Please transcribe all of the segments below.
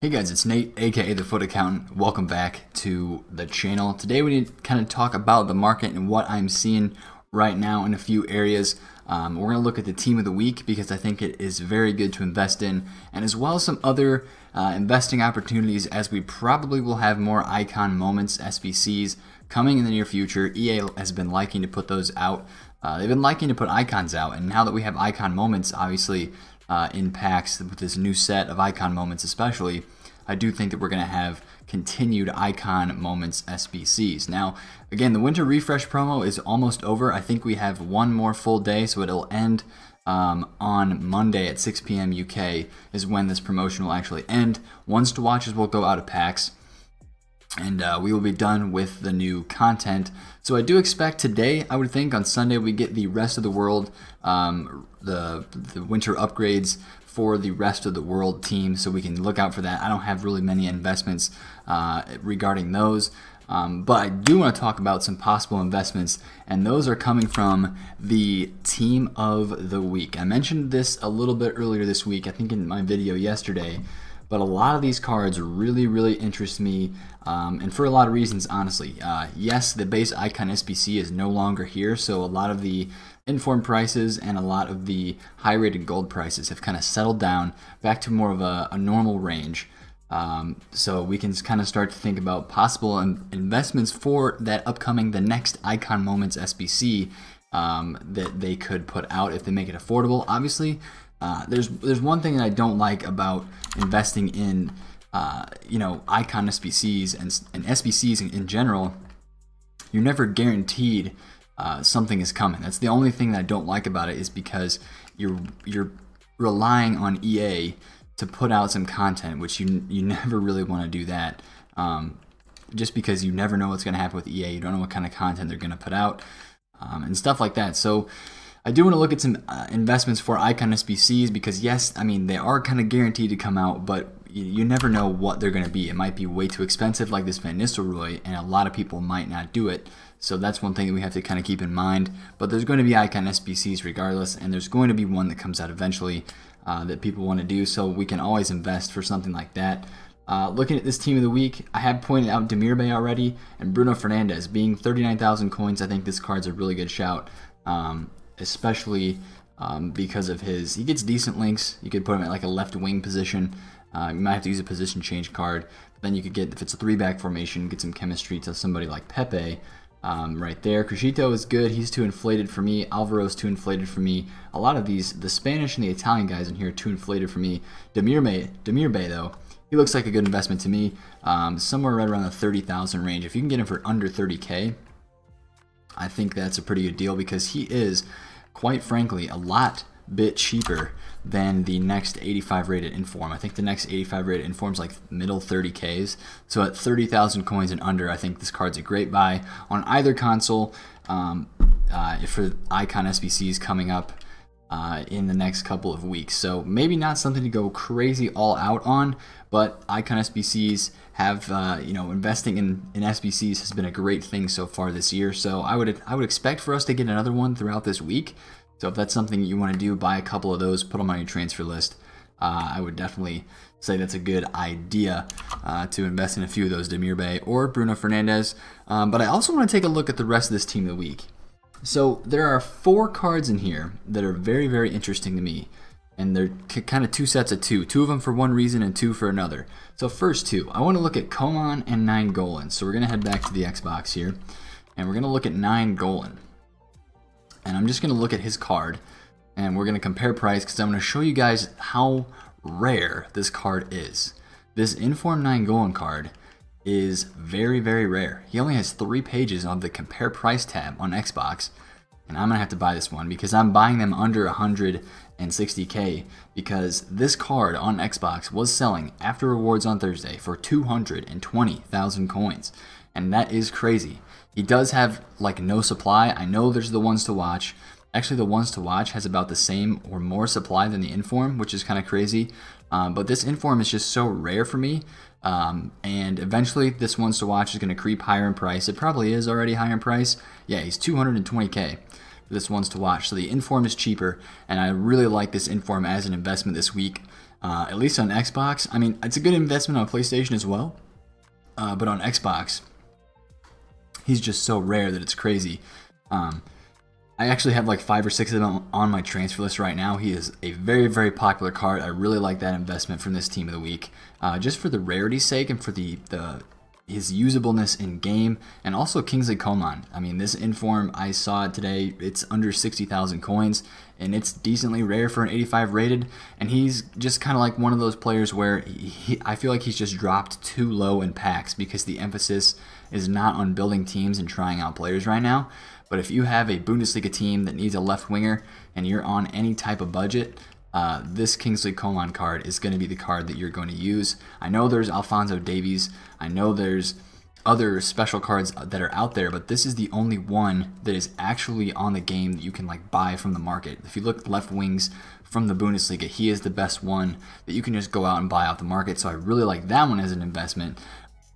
Hey guys, it's Nate, aka TheFutAccountant. Welcome back to the channel. Today we need to kind of talk about the market and what I'm seeing right now in a few areas. We're going to look at the team of the week because I think it is very good to invest in, and as well as some other investing opportunities, as we probably will have more icon moments, SBCs, coming in the near future. EA has been liking to put those out. They've been liking to put icons out, and now that we have icon moments, obviously, in packs with this new set of icon moments especially, I do think that we're going to have continued icon moments SBCs. Now, again, the winter refresh promo is almost over. I think we have one more full day, so it'll end on Monday at 6 p.m. UK is when this promotion will actually end. Ones to watches will go out of packs, and we will be done with the new content. So I do expect today, I would think on Sunday, we get the rest of the world, the winter upgrades for the rest of the world team, so we can look out for that. I don't have really many investments regarding those, but I do want to talk about some possible investments, and those are coming from the team of the week. I mentioned this a little bit earlier this week, I think in my video yesterday, but a lot of these cards really interest me, and for a lot of reasons, honestly. Yes, the base icon SBC is no longer here, so a lot of the inform prices and a lot of the high rated gold prices have kind of settled down back to more of a normal range. So we can kind of start to think about possible investments for that upcoming, the next icon moments SBC that they could put out if they make it affordable. Obviously, there's one thing that I don't like about investing in icon SBCs and SBCs in general. You're never guaranteed something is coming. That's the only thing that I don't like about it, is because you're relying on EA to put out some content, which you never really want to do that, just because you never know what's going to happen with EA. You don't know what kind of content they're going to put out, and stuff like that. So I do want to look at some investments for icon SBCs, because yes, I mean, they are kind of guaranteed to come out, but you never know what they're going to be. It might be way too expensive, like this Van Nistelrooy, and a lot of people might not do it. So that's one thing that we have to kind of keep in mind. But there's going to be icon SBCs regardless, and there's going to be one that comes out eventually that people want to do. So we can always invest for something like that. Looking at this team of the week, I have pointed out Demirbay already, and Bruno Fernandes being 39,000 coins. I think this card's a really good shout, especially because of he gets decent links. You could put him at like a left wing position. You might have to use a position change card. But then you could get, if it's a 3-back formation, get some chemistry to somebody like Pepe. Right there. Crescito is good. He's too inflated for me. Alvaro's too inflated for me. A lot of these, the Spanish and the Italian guys in here, are too inflated for me. Demirbay though, he looks like a good investment to me. Somewhere right around the 30,000 range. If you can get him for under 30K, I think that's a pretty good deal, because he is, quite frankly, a bit cheaper than the next 85 rated inform. I think the next 85 rated inform's like middle 30Ks. So at 30,000 coins and under, I think this card's a great buy on either console for icon SBCs coming up in the next couple of weeks. So maybe not something to go crazy all out on, but icon SBCs have investing in SBCs has been a great thing so far this year. So I would expect for us to get another one throughout this week. So if that's something you want to do, buy a couple of those, put them on your transfer list. I would definitely say that's a good idea to invest in a few of those, Demirbay or Bruno Fernandes. But I also want to take a look at the rest of this team of the week. So there are 4 cards in here that are very interesting to me, and they're kind of 2 sets of 2. 2 of them for one reason and 2 for another. So first 2, I want to look at Coman and 9Golan. So we're going to head back to the Xbox here, and we're going to look at 9Golan. And I'm just going to look at his card, and we're going to compare price, because I'm going to show you guys how rare this card is. This Inform 9Golan card is very rare. He only has 3 pages on the compare price tab on Xbox, and I'm going to have to buy this one because I'm buying them under 160K, because this card on Xbox was selling after rewards on Thursday for 220,000 coins, and that is crazy. He does have like no supply. I know there's the ones to watch. Actually, the ones to watch has about the same or more supply than the Inform, which is kind of crazy. But this Inform is just so rare for me. And eventually this ones to watch is going to creep higher in price. It probably is already higher in price. Yeah, he's 220K for this ones to watch. So the Inform is cheaper, and I really like this Inform as an investment this week. at least on Xbox. I mean, it's a good investment on PlayStation as well, but on Xbox, he's just so rare that it's crazy. I actually have like 5 or 6 of them on my transfer list right now. He is a very, very popular card. I really like that investment from this team of the week, just for the rarity's sake and for his usableness in game, and also Kingsley Coman. I mean, this inform, I saw it today, it's under 60,000 coins, and it's decently rare for an 85 rated, and he's just kind of like one of those players where I feel like he's just dropped too low in packs because the emphasis is not on building teams and trying out players right now. But if you have a Bundesliga team that needs a left winger and you're on any type of budget, this Kingsley Coman card is going to be the card that you're going to use. I know there's Alphonso Davies. I know there's other special cards that are out there, but this is the only one that is actually on the game that you can like buy from the market. If you look at left wings from the Bundesliga, he is the best one that you can just go out and buy off the market. So I really like that one as an investment.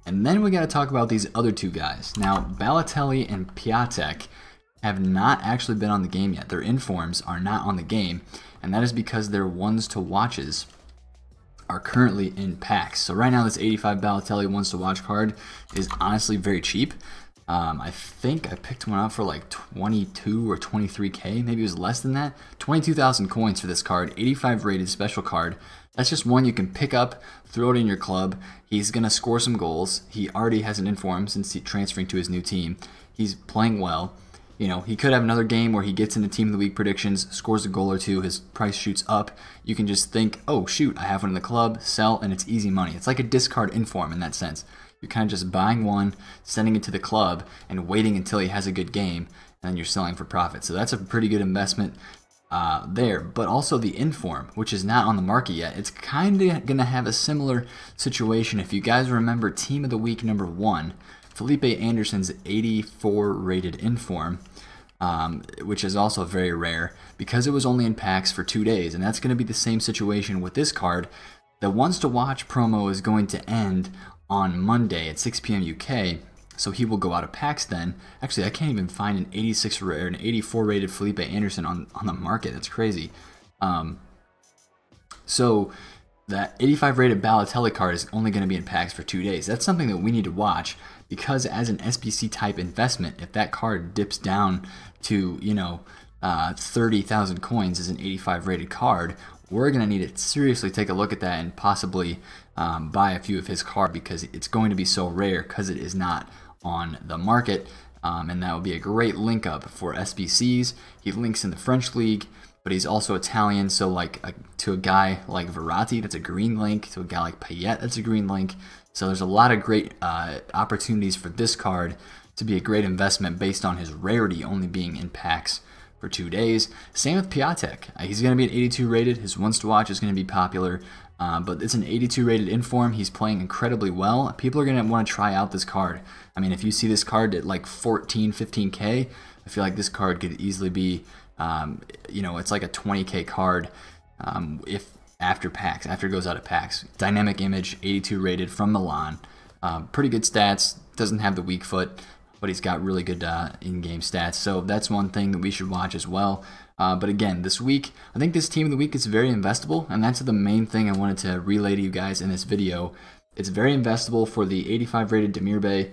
And then we got to talk about these other two guys. Now, Balotelli and Piatek have not actually been on the game yet. Their informs are not on the game, and that is because their ones to watches are currently in packs. So right now, this 85 Balotelli ones to watch card is honestly very cheap. I think I picked one up for like 22 or 23k, maybe it was less than that. 22,000 coins for this card, 85 rated special card. That's just one you can pick up, throw it in your club. He's going to score some goals. He already has an inform since he's transferring to his new team. He's playing well. You know, he could have another game where he gets into Team of the Week predictions, scores a goal or two, his price shoots up. You can just think, oh shoot, I have one in the club, sell, and it's easy money. It's like a discard inform in that sense. You're kind of just buying one, sending it to the club, and waiting until he has a good game, and then you're selling for profit. So that's a pretty good investment there. But also the inform, which is not on the market yet, it's kind of going to have a similar situation. If you guys remember Team of the Week number 1, Felipe Anderson's 84 rated inform, which is also very rare because it was only in packs for 2 days, and that's going to be the same situation with this card. The ones to watch promo is going to end on Monday at 6 p.m. UK, so he will go out of packs then. Actually, I can't even find an 86 or an 84 rated Felipe Anderson on the market. That's crazy. So that 85 rated Balotelli card is only going to be in packs for 2 days. That's something that we need to watch, because as an SBC type investment, if that card dips down to, you know, 30,000 coins as an 85 rated card, we're going to need to seriously take a look at that and possibly buy a few of his cards, because it's going to be so rare because it is not on the market. And that would be a great link up for SBCs. He links in the French league, but he's also Italian, so like to a guy like Verratti, that's a green link. To a guy like Payet, that's a green link. So there's a lot of great opportunities for this card to be a great investment based on his rarity only being in packs for 2 days. Same with Piatek. He's going to be an 82 rated. His ones to watch is going to be popular, but it's an 82 rated inform. He's playing incredibly well. People are going to want to try out this card. I mean, if you see this card at like 14, 15k, I feel like this card could easily be, you know, it's like a 20k card if after packs, after it goes out of packs. Dynamic image, 82 rated from Milan. Pretty good stats. Doesn't have the weak foot, but he's got really good in-game stats. So that's one thing that we should watch as well. But again, this week, I think this team of the week is very investable, and that's the main thing I wanted to relay to you guys in this video. It's very investable for the 85 rated Demirbay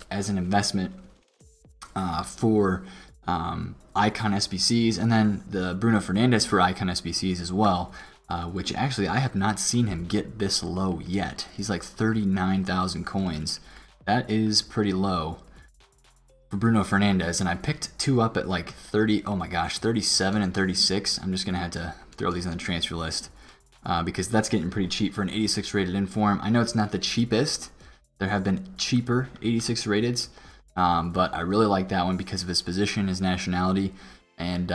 as an investment for Icon SBCs, and then the Bruno Fernandes for Icon SBCs as well. Which actually I have not seen him get this low yet. He's like 39,000 coins. That is pretty low for Bruno Fernandes, and I picked 2 up at like 30, oh my gosh, 37 and 36. I'm just going to have to throw these on the transfer list because that's getting pretty cheap for an 86 rated inform. I know it's not the cheapest. There have been cheaper 86 rateds, but I really like that one because of his position, his nationality, and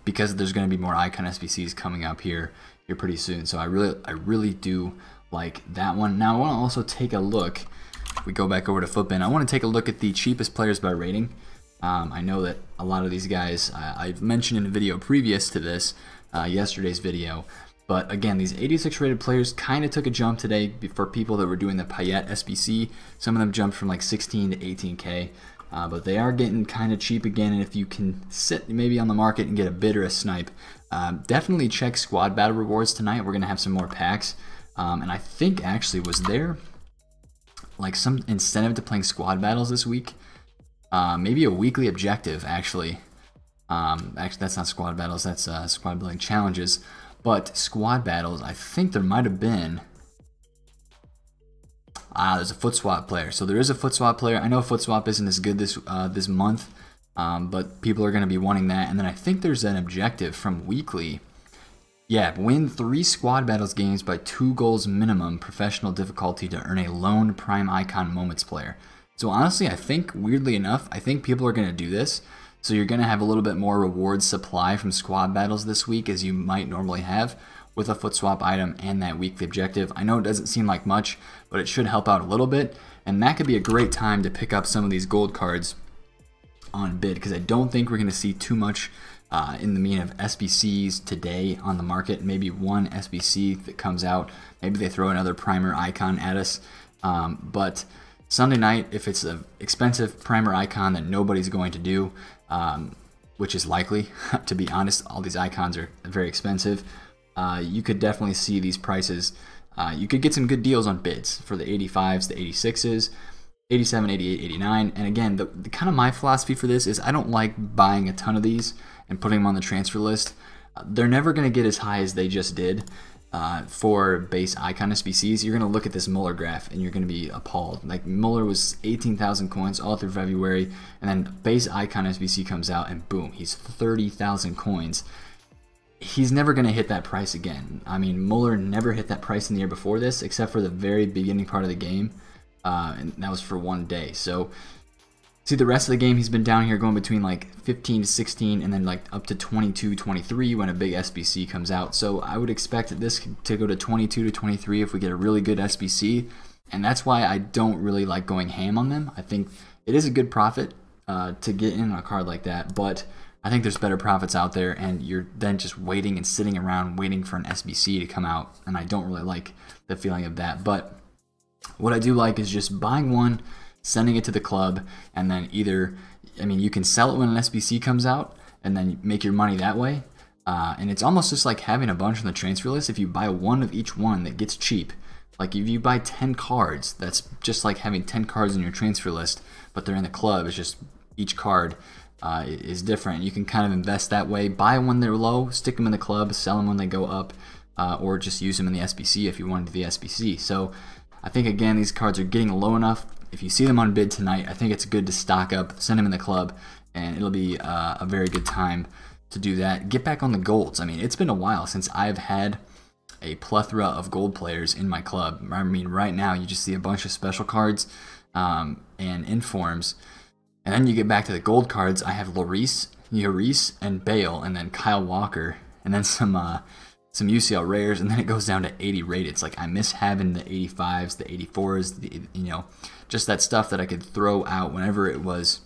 because there's going to be more Icon SBCs coming up here pretty soon. So I really do like that one. Now I want to also take a look. If we go back over to Footbin, I want to take a look at the cheapest players by rating. I know that a lot of these guys I've mentioned in a video previous to this, yesterday's video. But again, these 86 rated players kind of took a jump today for people that were doing the Payet SBC. Some of them jumped from like 16 to 18k. But they are getting kind of cheap again, and if you can sit maybe on the market and get a bid or a snipe Definitely check squad battle rewards tonight. We're going to have some more packs. And I think actually was there like some incentive to playing squad battles this week. Maybe a weekly objective actually. Actually, that's not squad battles. That's squad building challenges. But squad battles, I think there might have been. There's a foot swap player. So there is a foot swap player. I know foot swap isn't as good this month, but people are going to be wanting that. And then I think there's an objective from weekly. Yeah, win 3 squad battles games by 2 goals minimum professional difficulty to earn a lone prime icon moments player. So honestly, I think weirdly enough, I think people are going to do this. So you're going to have a little bit more reward supply from squad battles this week as you might normally have with a foot swap item and that weekly objective. I know it doesn't seem like much, but it should help out a little bit. And that could be a great time to pick up some of these gold cards on bid, because I don't think we're going to see too much in the mean of SBCs today on the market. Maybe one SBC that comes out. Maybe they throw another primer icon at us. But Sunday night, if it's an expensive primer icon that nobody's going to do, which is likely, to be honest, all these icons are very expensive. You could definitely see these prices. You could get some good deals on bids for the 85s, the 86s, 87, 88, 89. And again, the kind of my philosophy for this is I don't like buying a ton of these and putting them on the transfer list. They're never going to get as high as they just did for base icon SBCs. You're going to look at this Muller graph and you're going to be appalled. Like Muller was 18,000 coins all through February, and then base icon SBC comes out and boom, he's 30,000 coins. He's never going to hit that price again. I mean, Muller never hit that price in the year before this, except for the very beginning part of the game, and that was for 1 day. So, see, the rest of the game, he's been down here going between like 15 to 16, and then like up to 22, 23 when a big SBC comes out. So I would expect this to go to 22 to 23 if we get a really good SBC, and that's why I don't really like going ham on them. I think it is a good profit to get in on a card like that, but I think there's better profits out there, and you're then just waiting and sitting around waiting for an SBC to come out, and I don't really like the feeling of that. But what I do like is just buying one, sending it to the club, and then either, I mean, you can sell it when an SBC comes out and then make your money that way. And it's almost just like having a bunch on the transfer list. If you buy one of each one that gets cheap, like if you buy 10 cards, that's just like having 10 cards in your transfer list, but they're in the club. It's just each card is different. You can kind of invest that way. Buy when they're low, stick them in the club, sell them when they go up, or just use them in the SBC if you want to do the SBC. So I think, again, these cards are getting low enough. If you see them on bid tonight, I think it's good to stock up, send them in the club, and it'll be a very good time to do that. Get back on the golds. I mean, it's been a while since I've had a plethora of gold players in my club. I mean, right now you just see a bunch of special cards and informs. And then you get back to the gold cards. I have Lloris, and Bale, and then Kyle Walker, and then some UCL rares, and then it goes down to 80 rated. It's like I miss having the 85s, the 84s, just that stuff that I could throw out whenever it was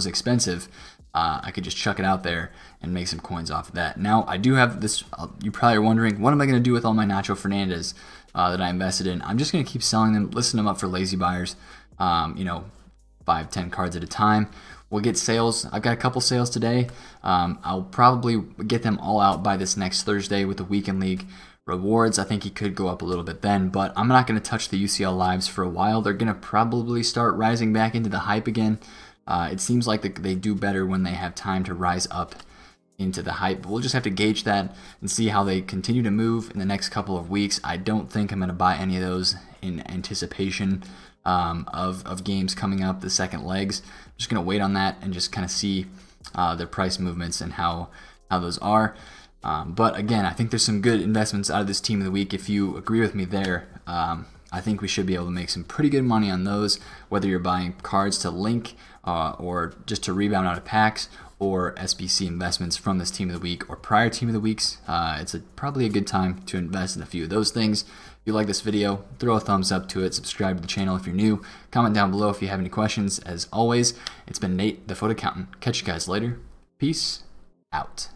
expensive. I could just chuck it out there and make some coins off of that. Now, I do have this. You probably are wondering, what am I going to do with all my Nacho Fernandez that I invested in? I'm just going to keep selling them, listing them up for lazy buyers. 5, 10 cards at a time. We'll get sales. I've got a couple sales today. I'll probably get them all out by this next Thursday with the Weekend League rewards. I think he could go up a little bit then, but I'm not going to touch the UCL lives for a while. They're going to probably start rising back into the hype again. It seems like they do better when they have time to rise up into the hype. We'll just have to gauge that and see how they continue to move in the next couple of weeks. I don't think I'm going to buy any of those in anticipation of games coming up, the second legs. I'm just going to wait on that and just kind of see their price movements and how those are. But again, I think there's some good investments out of this team of the week. If you agree with me there, I think we should be able to make some pretty good money on those, whether you're buying cards to link or just to rebound out of packs, or SBC investments from this team of the week or prior team of the weeks. It's probably a good time to invest in a few of those things. If you like this video, throw a thumbs up to it, subscribe to the channel if you're new, comment down below if you have any questions. As always, it's been Nate, the FUT Accountant. Catch you guys later. Peace out.